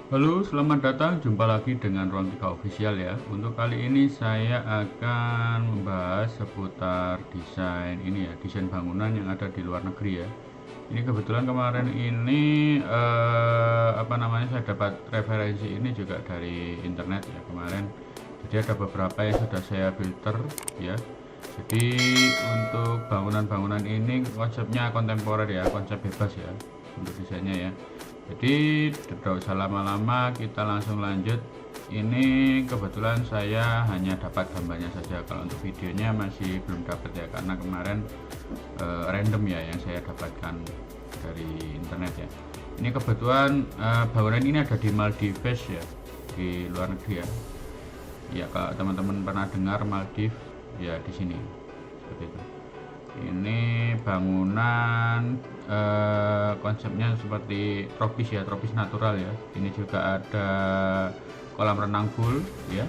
Halo, selamat datang. Jumpa lagi dengan Ruang 3 Official ya. Untuk kali ini saya akan membahas seputar desain ini ya, desain bangunan yang ada di luar negeri ya. Ini kebetulan kemarin ini saya dapat referensi ini juga dari internet ya kemarin. Jadi ada beberapa yang sudah saya filter ya. Jadi untuk bangunan-bangunan ini konsepnya kontemporer ya, konsep bebas ya untuk desainnya ya. Jadi tidak usah lama-lama, kita langsung lanjut. Ini kebetulan saya hanya dapat gambarnya saja, kalau untuk videonya masih belum dapat ya, karena kemarin random ya yang saya dapatkan dari internet ya. Ini kebetulan bangunan ini ada di Maldives ya, di luar negeri ya. Ya kalau teman-teman pernah dengar Maldives ya, di sini seperti itu. Ini bangunan konsepnya seperti tropis ya, tropis natural ya. Ini juga ada kolam renang full ya,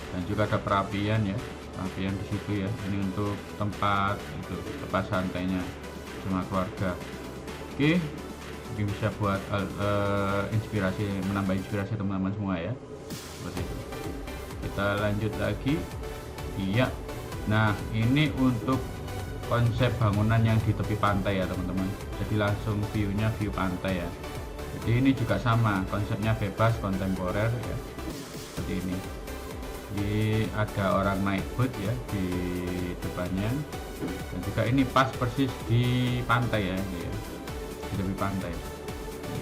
dan juga ada perapian ya, perapian di situ ya. Ini untuk tempat itu, tempat santainya sama keluarga. Oke, mungkin bisa buat inspirasi, menambah inspirasi teman-teman semua ya, seperti itu. Kita lanjut lagi. Iya, nah ini untuk konsep bangunan yang di tepi pantai ya teman-teman. Jadi langsung view-nya view pantai ya. Jadi ini juga sama, konsepnya bebas kontemporer ya, seperti ini. Jadi ada orang naik boat ya di depannya, dan juga ini pas persis di pantai ya, ini ya, di tepi pantai.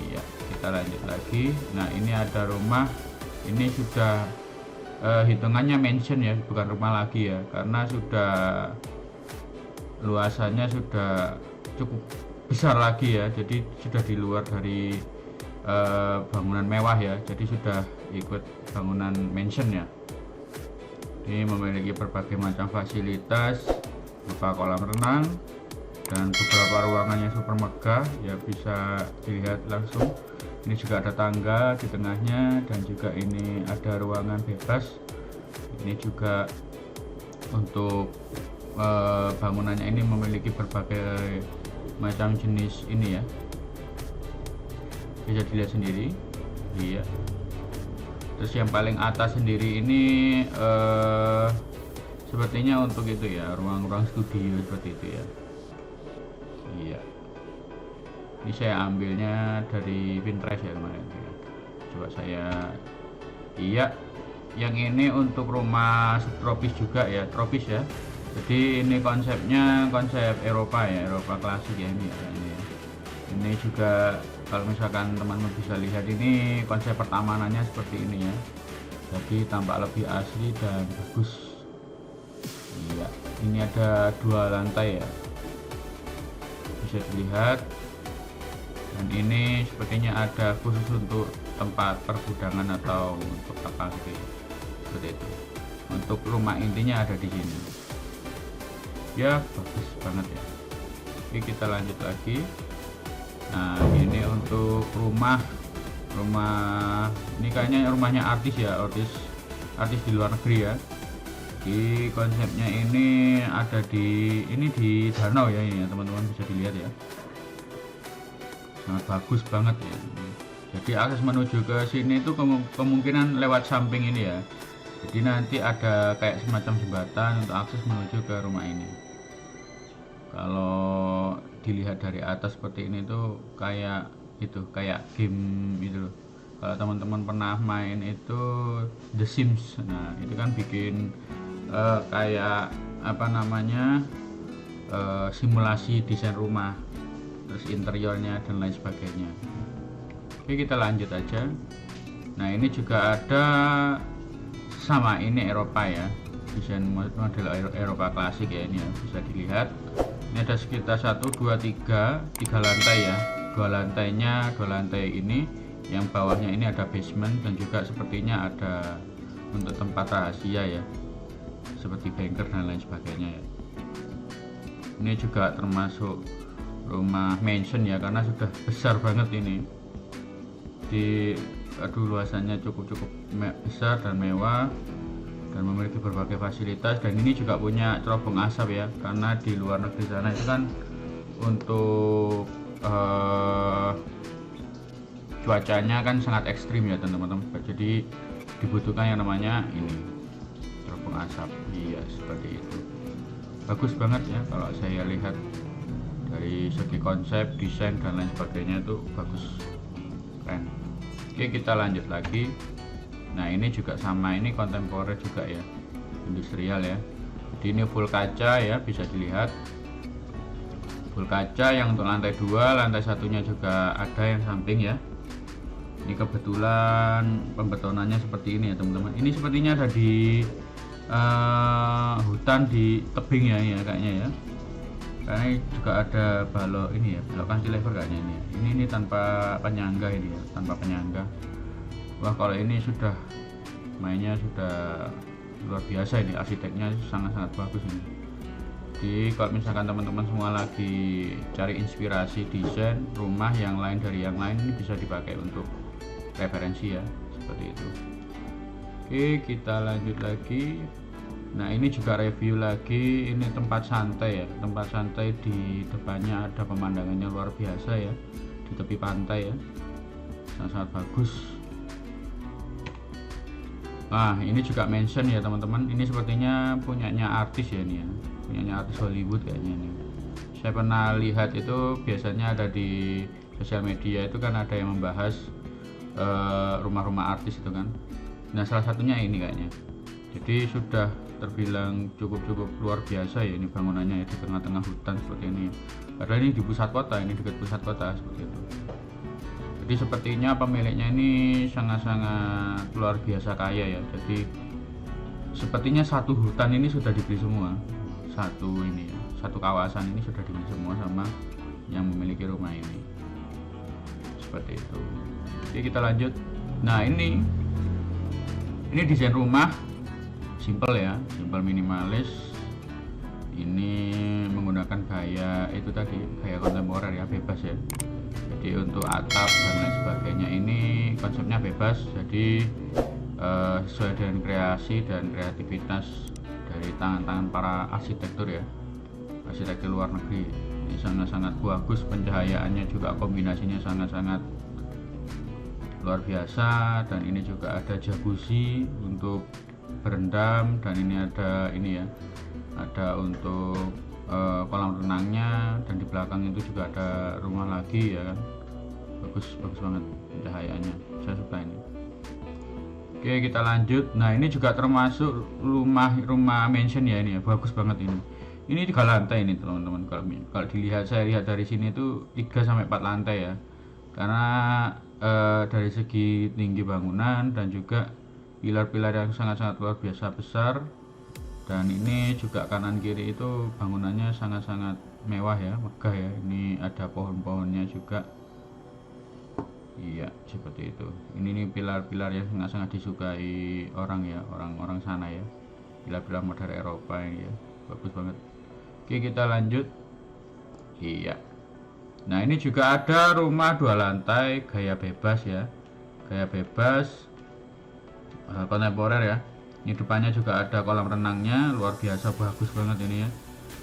Iya, kita lanjut lagi. Nah ini ada rumah, ini sudah hitungannya mansion ya, bukan rumah lagi ya, karena sudah luasannya sudah cukup besar lagi ya. Jadi sudah di luar dari bangunan mewah ya, jadi sudah ikut bangunan mansion ya. Ini memiliki berbagai macam fasilitas berupa kolam renang dan beberapa ruangannya super megah ya, bisa dilihat langsung. Ini juga ada tangga di tengahnya, dan juga ini ada ruangan bebas. Ini juga untuk bangunannya ini memiliki berbagai macam jenis ini ya, bisa dilihat sendiri. Iya, terus yang paling atas sendiri ini sepertinya untuk itu ya, ruang-ruang studio seperti itu ya. Iya, ini saya ambilnya dari Pinterest ya kemarin ya. Coba saya, iya, yang ini untuk rumah subtropis juga ya, tropis ya. Jadi ini konsepnya konsep Eropa ya, Eropa klasik ya ini ya, ini ya. Ini juga kalau misalkan teman-teman bisa lihat, ini konsep pertamanannya seperti ini ya. Jadi tampak lebih asli dan bagus. Iya, ini ada 2 lantai ya, bisa dilihat. Dan ini sepertinya ada khusus untuk tempat pergudangan atau untuk apa gitu ya, seperti itu. Untuk rumah intinya ada di sini. Ya bagus banget ya. Oke, kita lanjut lagi. Nah ini untuk rumah ini kayaknya rumahnya artis ya, artis di luar negeri ya. Di konsepnya ini ada di danau ya, ini ya teman-teman, bisa dilihat ya, sangat bagus banget ya. Jadi akses menuju ke sini itu kemungkinan lewat samping ini ya. Jadi nanti ada kayak semacam jembatan untuk akses menuju ke rumah ini. Kalau dilihat dari atas seperti ini tuh kayak itu, kayak game itu loh. Kalau teman-teman pernah main itu The Sims, nah itu kan bikin kayak apa namanya, simulasi desain rumah, terus interiornya dan lain sebagainya. Oke, kita lanjut aja. Nah ini juga ada sama, ini Eropa ya, desain model Eropa klasik ya, ini ya, bisa dilihat. Ini ada sekitar 1, 2, 3 lantai ya, dua lantai ini, yang bawahnya ini ada basement, dan juga sepertinya ada untuk tempat rahasia ya, seperti bunker dan lain sebagainya ya. Ini juga termasuk rumah mansion ya, karena sudah besar banget ini. Luasannya cukup besar dan mewah, dan memiliki berbagai fasilitas. Dan ini juga punya cerobong asap ya, karena di luar negeri sana itu kan untuk cuacanya kan sangat ekstrim ya teman-teman, jadi dibutuhkan yang namanya ini terowong asap. Iya, seperti itu. Bagus banget ya kalau saya lihat dari segi konsep, desain dan lain sebagainya, itu bagus, keren. Oke, kita lanjut lagi. Nah, ini juga sama, ini kontemporer juga ya, industrial ya. Jadi ini full kaca ya, bisa dilihat full kaca yang untuk lantai 2, lantai satunya juga ada yang samping ya. Ini kebetulan pembetonannya seperti ini ya teman-teman. Ini sepertinya ada di hutan di tebing ya, ya kayaknya ya. Karena juga ada balok ini ya, balok cantilever kayaknya ini. Ini tanpa penyangga ini ya, tanpa penyangga. Wah, kalau ini sudah mainnya sudah luar biasa ini, arsiteknya sangat-sangat bagus ini. Jadi kalau misalkan teman-teman semua lagi cari inspirasi desain rumah yang lain dari yang lain, ini bisa dipakai untuk referensi ya, seperti itu. Oke, kita lanjut lagi. Nah, ini juga review lagi. Ini tempat santai ya, tempat santai, di depannya ada pemandangannya luar biasa ya, di tepi pantai ya, sangat-sangat bagus. Nah, ini juga mention ya teman-teman, ini sepertinya punyanya artis ya, ini ya, punyanya artis Hollywood kayaknya nih. Saya pernah lihat itu, biasanya ada di sosial media itu kan ada yang membahas rumah-rumah artis itu kan. Nah, salah satunya ini kayaknya. Jadi sudah terbilang cukup luar biasa ya ini bangunannya ya, di tengah-tengah hutan seperti ini. Padahal ini di pusat kota, ini dekat pusat kota seperti itu. Jadi sepertinya pemiliknya ini sangat-sangat luar biasa kaya ya. Jadi sepertinya satu hutan ini sudah dibeli semua, satu ini ya, satu kawasan ini sudah dibeli semua sama yang memiliki rumah ini, seperti itu. Oke, kita lanjut. Nah, ini desain rumah simple ya, simple minimalis. Ini menggunakan gaya itu tadi, gaya kontemporer ya, bebas ya. Jadi untuk atap dan lain sebagainya ini konsepnya bebas, jadi sesuai dengan kreasi dan kreativitas dari tangan-tangan para arsitektur ya, arsitektur luar negeri. Ini sangat-sangat bagus, pencahayaannya juga kombinasinya sangat-sangat luar biasa. Dan ini juga ada jacuzzi untuk berendam, dan ini ada ini ya, ada untuk kolam renangnya, dan di belakang itu juga ada rumah lagi ya kan. Bagus banget pencahayaannya, saya suka ini. Oke, kita lanjut. Nah, ini juga termasuk rumah mansion ya, ini ya, bagus banget ini. Ini 3 lantai ini teman-teman. Kalau dilihat, saya lihat dari sini itu 3-4 lantai ya, karena dari segi tinggi bangunan dan juga pilar-pilar yang sangat-sangat luar biasa besar. Dan ini juga kanan kiri itu bangunannya sangat-sangat mewah ya, megah ya. Ini ada pohon-pohonnya juga. Iya, seperti itu. Ini pilar-pilar yang sangat-sangat disukai orang ya, orang-orang sana ya. Pilar-pilar modern Eropa ini ya, bagus banget. Oke, kita lanjut. Iya. Nah, ini juga ada rumah 2 lantai gaya bebas ya, gaya bebas kontemporer ya. Ini depannya juga ada kolam renangnya, luar biasa bagus banget ini ya.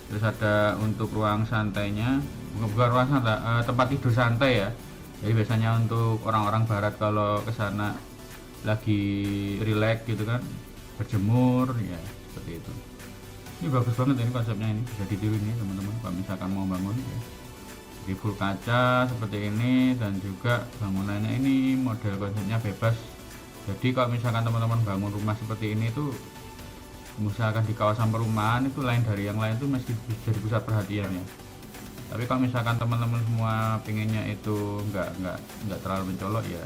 Terus ada untuk ruang santainya, bukan ruang santai, tempat tidur santai ya. Jadi biasanya untuk orang-orang barat kalau ke sana lagi relax gitu kan, berjemur ya, seperti itu. Ini bagus banget ini konsepnya, ini bisa ditiru ini teman-teman kalau misalkan mau bangun ya. Di full kaca seperti ini, dan juga bangunannya ini model konsepnya bebas. Jadi kalau misalkan teman-teman bangun rumah seperti ini tuh, misalkan di kawasan perumahan itu lain dari yang lain tuh mesti jadi pusat perhatian ya. Tapi kalau misalkan teman-teman semua pengennya itu nggak terlalu mencolok ya,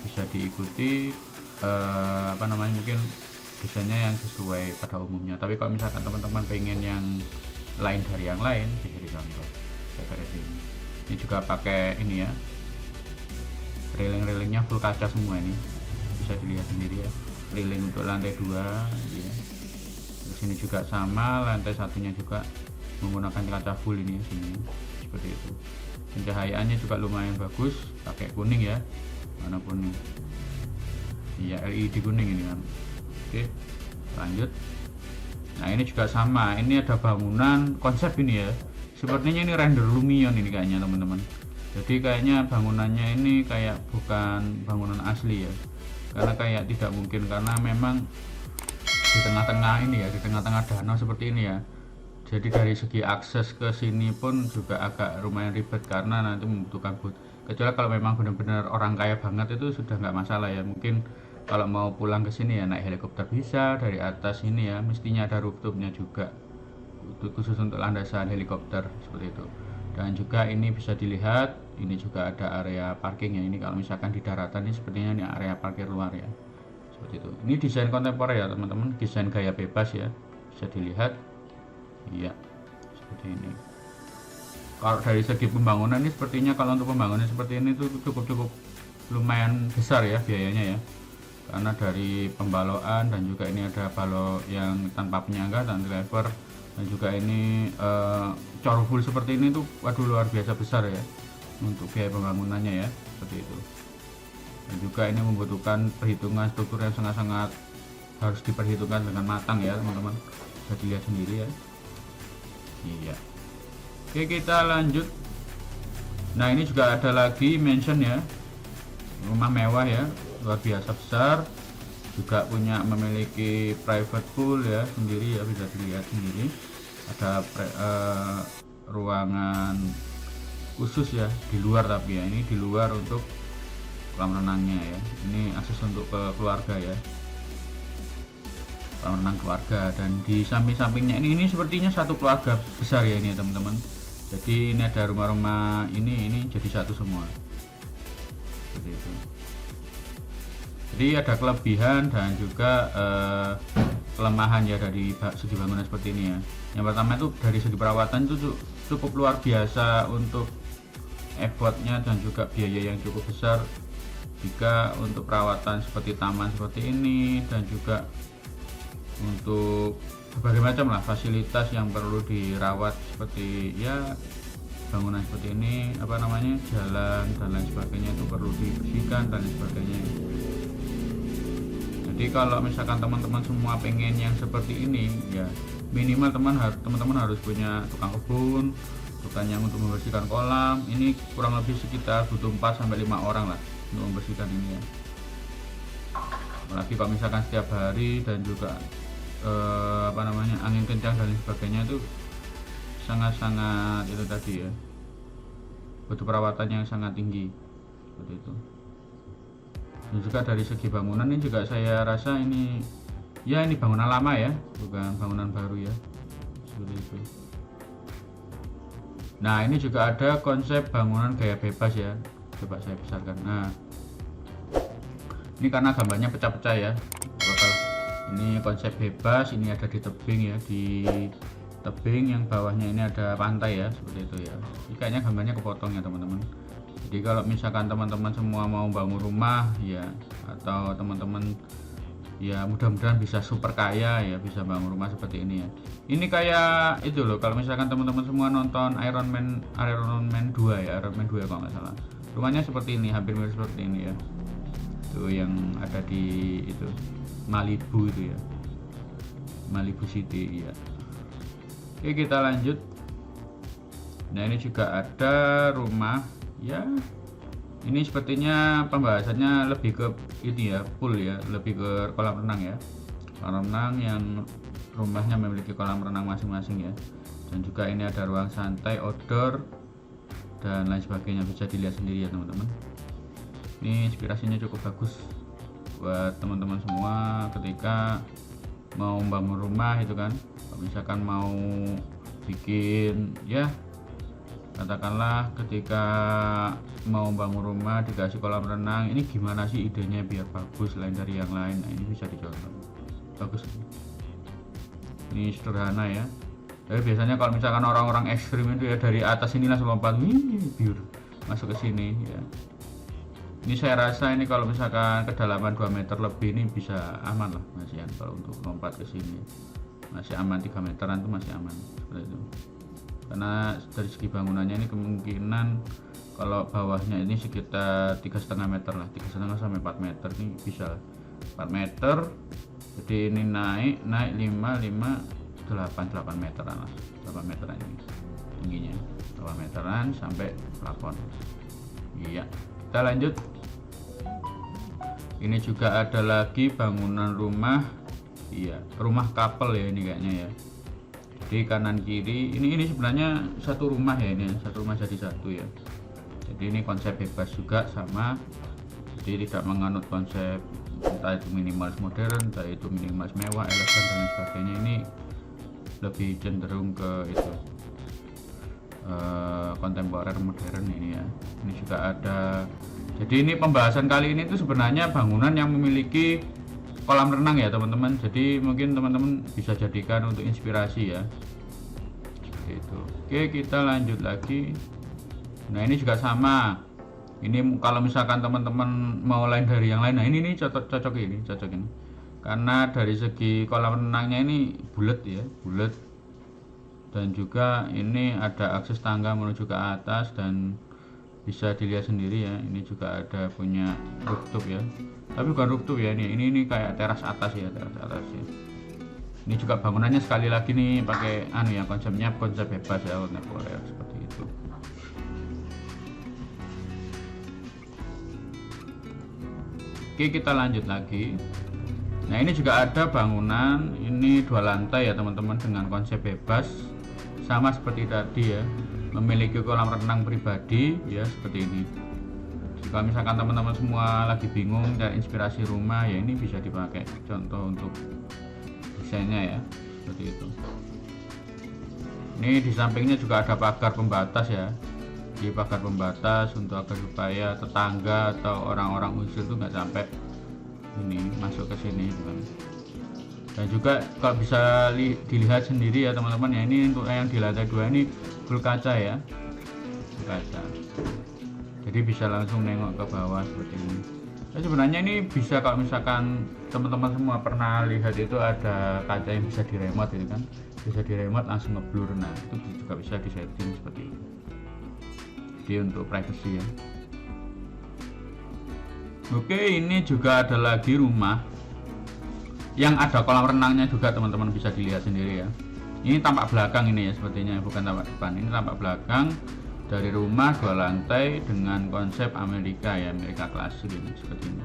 bisa diikuti mungkin desainnya yang sesuai pada umumnya. Tapi kalau misalkan teman-teman pengen yang lain dari yang lain, bisa dicontoh seperti ini. Ini juga pakai ini ya, railing-railingnya full kaca semua, ini bisa dilihat sendiri ya, railing untuk lantai 2 ya. Terus ini juga sama, lantai satunya juga menggunakan kaca full ini ya, sini seperti itu. Pencahayaannya juga lumayan bagus, pakai kuning ya, warna kuning. Iya, LED kuning ini kan. Oke, lanjut. Nah, ini juga sama, ini ada bangunan konsep ini ya. Sepertinya ini render Lumion ini kayaknya teman-teman. Jadi kayaknya bangunannya ini kayak bukan bangunan asli ya, karena kayak tidak mungkin, karena memang di tengah-tengah ini ya, di tengah-tengah danau seperti ini ya. Jadi dari segi akses ke sini pun juga agak lumayan ribet karena nanti membutuhkan boot. Kecuali kalau memang benar-benar orang kaya banget itu sudah nggak masalah ya. Mungkin kalau mau pulang ke sini ya naik helikopter bisa dari atas ini ya. Mestinya ada rooftopnya juga, khusus untuk landasan helikopter seperti itu. Dan juga ini bisa dilihat, ini juga ada area parking ya. Ini kalau misalkan di daratan ini sepertinya ini area parkir luar ya. Seperti itu. Ini desain kontemporer ya teman-teman, desain gaya bebas ya. Bisa dilihat. Iya, seperti ini. Kalau dari segi pembangunan ini sepertinya kalau untuk pembangunan seperti ini tuh cukup lumayan besar ya biayanya ya. Karena dari pembaloan dan juga ini ada balok yang tanpa penyangga dan driver, dan juga ini cor full seperti ini tuh waduh luar biasa besar ya untuk biaya pembangunannya ya, seperti itu. Dan juga ini membutuhkan perhitungan struktur yang sangat-sangat harus diperhitungkan dengan matang ya teman-teman. Bisa dilihat sendiri ya. Iya. Oke, kita lanjut. Nah, ini juga ada lagi mention ya, rumah mewah ya, luar biasa besar, juga punya memiliki private pool ya sendiri ya, bisa dilihat sendiri. Ada ruangan khusus ya di luar, tapi ya ini di luar untuk kolam renangnya ya. Ini akses untuk ke keluarga ya, kolam renang keluarga. Dan di samping-sampingnya ini sepertinya satu keluarga besar ya ini teman-teman. Jadi ini ada rumah-rumah ini jadi satu semua seperti itu. Jadi ada kelebihan dan juga kelemahan ya dari segi bangunan seperti ini ya. Yang pertama itu dari segi perawatan itu cukup luar biasa untuk effortnya dan juga biaya yang cukup besar jika untuk perawatan seperti taman seperti ini, dan juga untuk berbagai macam lah fasilitas yang perlu dirawat seperti ya bangunan seperti ini, apa namanya, jalan dan lain sebagainya itu perlu dibersihkan dan lain sebagainya. Jadi kalau misalkan teman-teman semua pengen yang seperti ini ya, minimal teman-teman harus punya tukang kebun, tukang yang untuk membersihkan kolam. Ini kurang lebih sekitar butuh 4 sampai 5 orang lah untuk membersihkan ini ya. Apalagi kalau misalkan setiap hari dan juga apa namanya, angin kencang dan lain sebagainya itu sangat-sangat itu tadi ya, butuh perawatan yang sangat tinggi seperti itu. Dan juga dari segi bangunan ini juga saya rasa ini ya, ini bangunan lama ya, bukan bangunan baru ya, seperti itu. Nah, ini juga ada konsep bangunan gaya bebas ya, coba saya besarkan. Nah, ini karena gambarnya pecah-pecah ya, ini konsep bebas. Ini ada di tebing ya, di tebing yang bawahnya ini ada pantai ya, seperti itu ya. Ini kayaknya gambarnya kepotong ya teman-teman. Jadi kalau misalkan teman-teman semua mau bangun rumah ya, atau teman-teman ya mudah-mudahan bisa super kaya ya, bisa bangun rumah seperti ini ya. Ini kayak itu loh, kalau misalkan teman-teman semua nonton Iron Man 2 ya, Iron Man 2 kalau nggak salah, rumahnya seperti ini, hampir mirip seperti ini ya. Itu yang ada di itu Malibu itu ya, Malibu City ya. Oke, kita lanjut. Nah, ini juga ada rumah ya. Ini sepertinya pembahasannya lebih ke ini ya, pool ya, lebih ke kolam renang ya, kolam renang yang rumahnya memiliki kolam renang masing-masing ya. Dan juga ini ada ruang santai, outdoor dan lain sebagainya, bisa dilihat sendiri ya teman-teman. Ini inspirasinya cukup bagus buat teman-teman semua ketika mau bangun rumah itu kan. Kalau misalkan mau bikin ya, katakanlah ketika mau bangun rumah dikasih kolam renang, ini gimana sih idenya biar bagus lain dari yang lain. Nah, ini bisa dicontoh, bagus. Ini sederhana ya, tapi biasanya kalau misalkan orang-orang ekstrim itu ya dari atas ini langsung lompat biar masuk ke sini ya. Ini saya rasa ini kalau misalkan kedalaman 2 meter lebih ini bisa aman lah Mas Ian, kalau untuk lompat ke sini masih aman, 3 meteran itu masih aman seperti itu. Karena dari segi bangunannya ini kemungkinan kalau bawahnya ini sekitar 3,5 meter lah, 3,5 sampai 4 meter ini bisa 4 meter. Jadi ini naik 5, 8 meteran lah, 8 meteran ini tingginya. 2 meteran sampai plafon. Iya, kita lanjut. Ini juga ada lagi bangunan rumah, iya, rumah couple ya ini kayaknya ya. Jadi kanan kiri ini sebenarnya satu rumah ya, ini satu rumah jadi satu ya. Jadi ini konsep bebas juga sama, jadi tidak menganut konsep entah itu minimalis modern, entah itu minimalis mewah, elegan dan sebagainya. Ini lebih cenderung ke itu kontemporer modern ini ya. Ini juga ada. Jadi ini pembahasan kali ini tuh sebenarnya bangunan yang memiliki kolam renang ya teman-teman. Jadi mungkin teman-teman bisa jadikan untuk inspirasi ya. Seperti itu. Oke, kita lanjut lagi. Nah ini juga sama. Ini kalau misalkan teman-teman mau lain dari yang lain, nah ini cocok ini. Karena dari segi kolam renangnya ini bulat ya, bulat. Dan juga ini ada akses tangga menuju ke atas dan bisa dilihat sendiri ya. Ini juga ada punya rooftop ya, tapi bukan rooftop ya, ini kayak teras atas ya, teras atas ya. Ini juga bangunannya sekali lagi nih pakai ya, konsepnya konsep bebas ya, kontemporer seperti itu. Oke, kita lanjut lagi. Nah ini juga ada bangunan, ini 2 lantai ya teman-teman, dengan konsep bebas sama seperti tadi ya, memiliki kolam renang pribadi ya, seperti ini. Jika misalkan teman-teman semua lagi bingung cari inspirasi rumah ya, ini bisa dipakai contoh untuk desainnya ya, seperti itu. Ini di sampingnya juga ada pagar pembatas ya, di pagar pembatas untuk agar supaya tetangga atau orang-orang usir itu nggak sampai ini masuk ke sini gitu. Dan juga kalau bisa dilihat sendiri ya teman-teman ya, ini untuk yang di lantai 2 ini full kaca ya, full kaca, jadi bisa langsung nengok ke bawah seperti ini. Nah, sebenarnya ini bisa kalau misalkan teman-teman semua pernah lihat itu ada kaca yang bisa diremote itu kan, bisa diremote langsung ngeblur. Nah itu juga bisa disetting seperti ini, jadi untuk privacy ya. Oke, ini juga ada lagi rumah yang ada kolam renangnya juga, teman-teman bisa dilihat sendiri ya. Ini tampak belakang ini ya, sepertinya bukan tampak depan. Ini tampak belakang dari rumah 2 lantai dengan konsep Amerika ya, Amerika klasik ini seperti ini.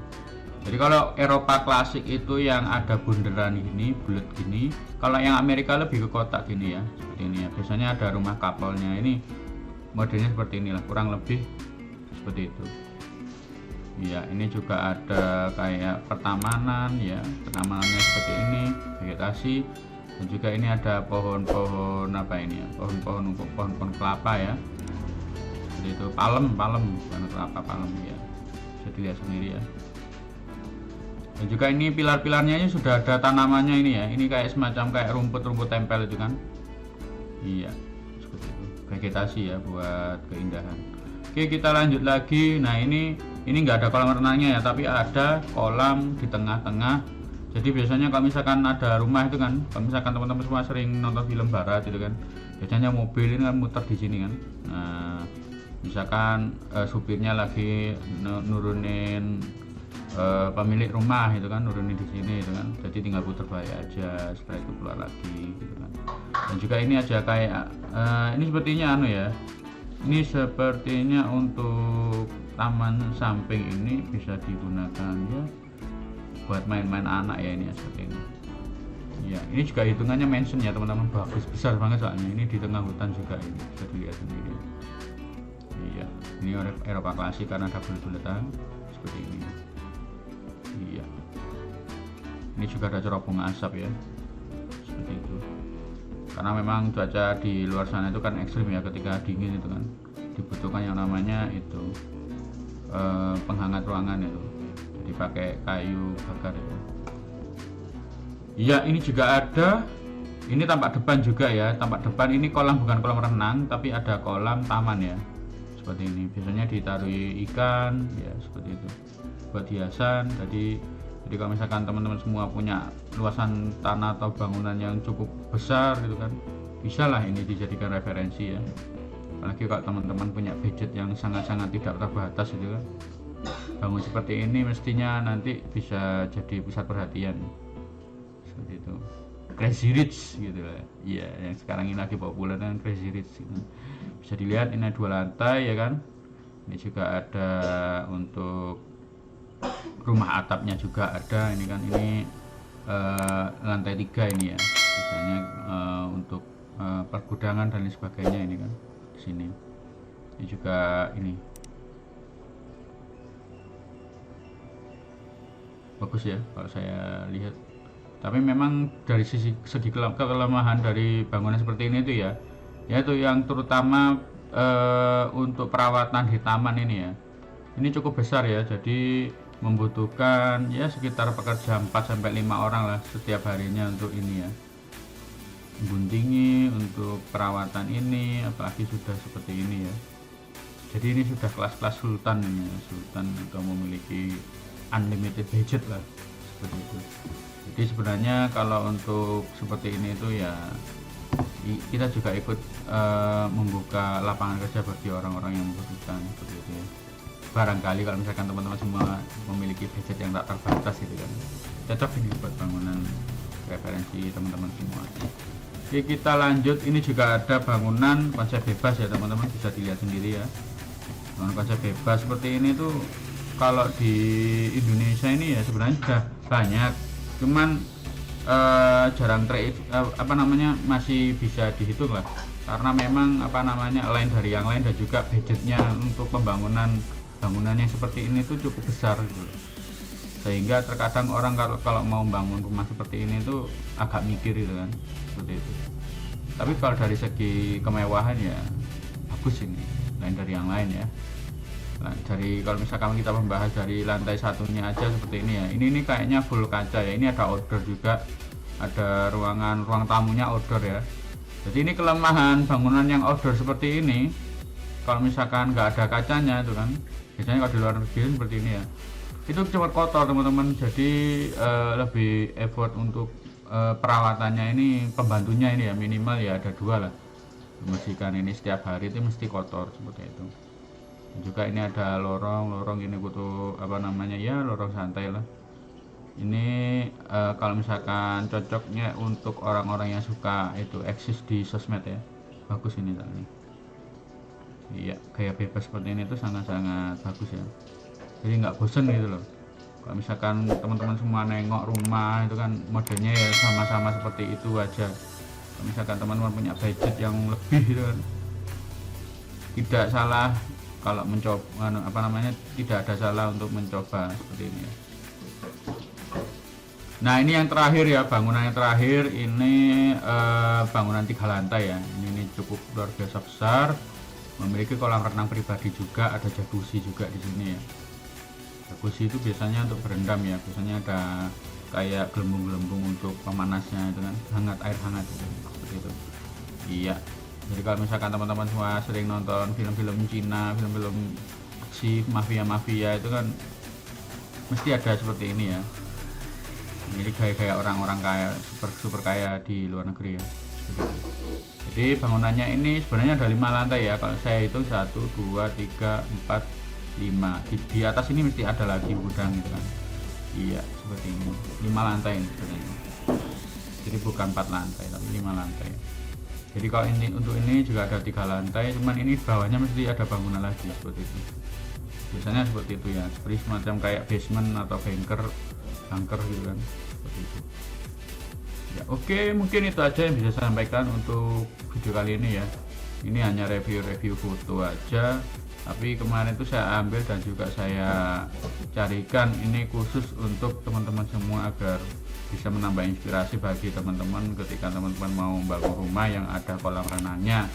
Jadi kalau Eropa klasik itu yang ada bundaran ini, bulat gini. Kalau yang Amerika lebih ke kotak gini ya, seperti ini ya. Biasanya ada rumah couple-nya, ini modelnya seperti inilah, kurang lebih seperti itu. Ya, ini juga ada kayak pertamanan ya, pertamanannya seperti ini, vegetasi, dan juga ini ada pohon-pohon apa ini ya, pohon-pohon kelapa ya, seperti itu, palem bukan kelapa, palem ya, bisa dilihat sendiri ya. Dan juga ini pilar-pilarnya ini sudah ada tanamannya ini ya, ini kayak semacam kayak rumput-rumput tempel itu kan, iya seperti itu, vegetasi ya buat keindahan. Oke, kita lanjut lagi. Nah ini nggak ada kolam renangnya ya, tapi ada kolam di tengah-tengah. Jadi biasanya kalau misalkan ada rumah itu kan, kalau misalkan teman-teman semua sering nonton film barat itu kan, biasanya mobil ini kan muter di sini kan. Nah misalkan supirnya lagi nurunin pemilik rumah itu kan, nurunin di sini itu kan, jadi tinggal putar balik aja, setelah itu keluar lagi gitu kan. Dan juga ini aja kayak ini sepertinya ya, ini sepertinya untuk taman samping ini bisa digunakan ya buat main-main anak ya, ini ya, seperti ini ya. Ini juga hitungannya mansion ya teman-teman, bagus, besar banget soalnya, ini di tengah hutan juga, ini bisa dilihat sendiri. Iya, ini Eropa klasik karena ada bulat-bulatan seperti ini. Iya, ini juga ada cerobong asap ya, seperti itu. Karena memang cuaca di luar sana itu kan ekstrim ya, ketika dingin itu kan dibutuhkan yang namanya itu penghangat ruangan itu, jadi pakai kayu bakar itu. Iya, ini juga ada, ini tampak depan juga ya, tampak depan ini kolam, bukan kolam renang tapi ada kolam taman ya, seperti ini. Biasanya ditaruh ikan ya, seperti itu, buat hiasan. Jadi kalau misalkan teman-teman semua punya luasan tanah atau bangunan yang cukup besar gitu kan, bisa lah ini dijadikan referensi ya. Apalagi kalau teman-teman punya budget yang sangat-sangat tidak terbatas gitu kan, bangun seperti ini mestinya nanti bisa jadi pusat perhatian seperti itu. Crazy Rich gitu lah, iya, yang sekarang ini lagi populer kan, Crazy Rich gitu. Bisa dilihat ini 2 lantai ya kan. Ini juga ada untuk rumah atapnya juga ada, ini kan ini lantai 3 ini ya. Biasanya untuk pergudangan dan lain sebagainya ini kan di sini. Ini juga ini bagus ya kalau saya lihat. Tapi memang dari segi kelemahan dari bangunan seperti ini itu ya, yaitu yang terutama untuk perawatan di taman ini ya, ini cukup besar ya. Jadi membutuhkan ya sekitar pekerja 4-5 orang lah setiap harinya untuk ini ya, guntingi untuk perawatan ini, apalagi sudah seperti ini ya. Jadi ini sudah kelas-kelas sultan ini ya, sultan atau memiliki unlimited budget lah seperti itu. Jadi sebenarnya kalau untuk seperti ini itu ya kita juga ikut membuka lapangan kerja bagi orang-orang yang membutuhkan seperti itu ya. Barangkali kalau misalkan teman-teman semua memiliki budget yang tak terbatas gitu kan, cocok ini buat bangunan referensi teman-teman semua. Oke, kita lanjut. Ini juga ada bangunan konsep bebas ya teman-teman, bisa dilihat sendiri ya. Bangunan konsep bebas seperti ini tuh kalau di Indonesia ini ya sebenarnya sudah banyak, cuman jarang masih bisa dihitung lah, karena memang lain dari yang lain, dan juga budgetnya untuk bangunannya seperti ini tuh cukup besar gitu. Sehingga terkadang orang kalau mau bangun rumah seperti ini tuh agak mikir gitu kan, seperti itu. Tapi kalau dari segi kemewahan ya bagus ini, lain dari yang lain ya. Nah, dari kalau misalkan kita membahas dari lantai satunya aja seperti ini ya, ini kayaknya full kaca ya. Ini ada outdoor juga, ada ruang tamunya outdoor ya. Jadi ini kelemahan bangunan yang outdoor seperti ini, kalau misalkan nggak ada kacanya itu kan, biasanya kalau di luar negeri seperti ini ya, itu cepat kotor teman-teman. Jadi lebih effort untuk perawatannya ini, pembantunya ini ya minimal ya ada 2 lah, membersihkan ini setiap hari itu mesti kotor seperti itu. Dan juga ini ada lorong ini butuh lorong santai lah. Ini kalau misalkan cocoknya untuk orang-orang yang suka itu eksis di sosmed ya, bagus ini tadi. Iya, gaya bebas seperti ini tuh sangat-sangat bagus ya. Jadi nggak bosen gitu loh. Kalau misalkan teman-teman semua nengok rumah itu kan modelnya ya sama-sama seperti itu aja. Kalau misalkan teman-teman punya budget yang lebih gitu kan, tidak salah kalau mencoba tidak ada salah untuk mencoba seperti ini ya. Nah, ini yang terakhir ya, bangunan yang terakhir ini bangunan 3 lantai ya. Ini cukup luar biasa besar, memiliki kolam renang pribadi juga, ada jacuzzi juga di sini ya. Jacuzzi itu biasanya untuk berendam ya, biasanya ada kayak gelembung-gelembung untuk pemanasnya itu kan, air hangat gitu, seperti itu. Iya. Jadi kalau misalkan teman-teman semua sering nonton film-film Cina, film-film aksi mafia itu kan mesti ada seperti ini ya. Ini gaya-gaya orang-orang kaya, super kaya di luar negeri ya. Jadi bangunannya ini sebenarnya ada 5 lantai ya. Kalau saya hitung 1, 2, 3, 4, 5. Di atas ini mesti ada lagi gudang gitu kan. Iya, seperti ini. 5 lantai ini sebenarnya. Jadi bukan 4 lantai tapi 5 lantai. Jadi kalau ini untuk ini juga ada 3 lantai, cuman ini bawahnya mesti ada bangunan lagi seperti itu. Biasanya seperti itu ya, seperti semacam kayak basement atau bunker gitu kan, seperti itu. Ya, oke, mungkin itu aja yang bisa saya sampaikan untuk video kali ini ya. Ini hanya review foto aja, tapi kemarin itu saya ambil dan juga saya carikan ini khusus untuk teman-teman semua agar bisa menambah inspirasi bagi teman-teman ketika teman-teman mau bangun rumah yang ada kolam renangnya.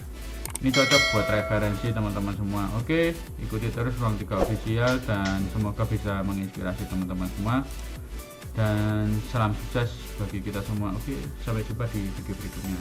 Ini cocok buat referensi teman-teman semua. Oke, ikuti terus Ruang 3 Official dan semoga bisa menginspirasi teman-teman semua. Dan salam sukses bagi kita semua. Oke, sampai jumpa di video berikutnya.